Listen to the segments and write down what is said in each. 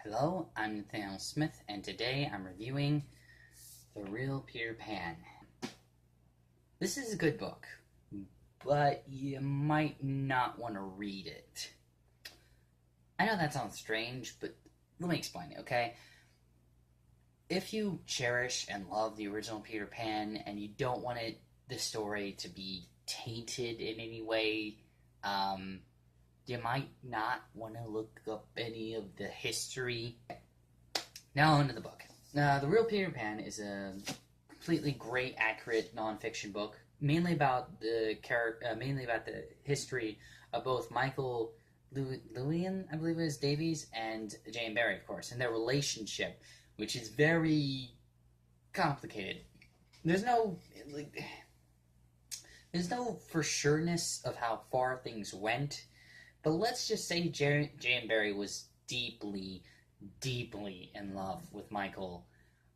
Hello, I'm Nathaniel Smith, and today I'm reviewing The Real Peter Pan. This is a good book, but you might not want to read it. I know that sounds strange, but let me explain it, okay? If you cherish and love the original Peter Pan and you don't want the story to be tainted in any way, you might not want to look up any of the history. Now onto the book. The Real Peter Pan is a completely great, accurate nonfiction book, mainly about the history of both Michael Llewellyn, I believe it is, Davies, and Jane Barry, of course, and their relationship, which is very complicated. There's no for sureness of how far things went. But let's just say Jane Barry was deeply, deeply in love with Michael,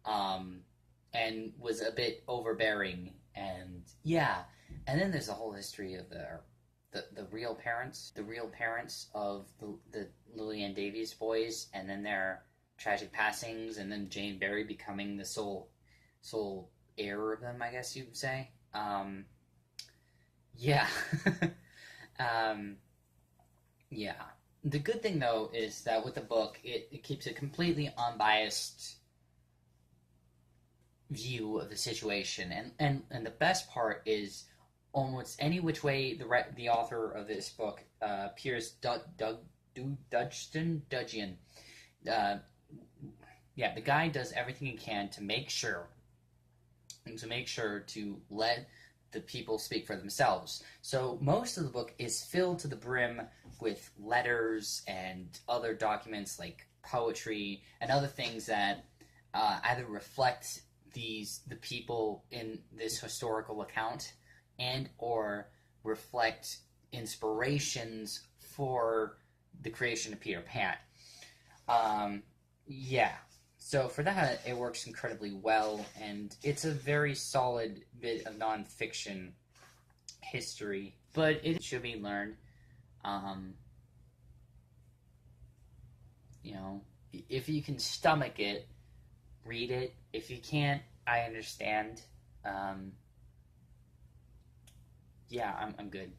and was a bit overbearing, and yeah. And then there's the whole history of the real parents, of the Lily and Davies boys, and then their tragic passings, and then Jane Barry becoming the sole heir of them, I guess you would say. Yeah. Yeah. The good thing, though, is that with the book, it keeps a completely unbiased view of the situation. And the best part is almost any which way the author of this book, Piers Dudgeon, yeah, the guy does everything he can to make sure to let the people speak for themselves. So most of the book is filled to the brim with letters and other documents like poetry and other things that either reflect the people in this historical account and or reflect inspirations for the creation of Peter Pan. Yeah. So for that, it works incredibly well, and it's a very solid bit of nonfiction history, but it should be learned. You know, if you can stomach it, read it. If you can't, I understand. Yeah, I'm good.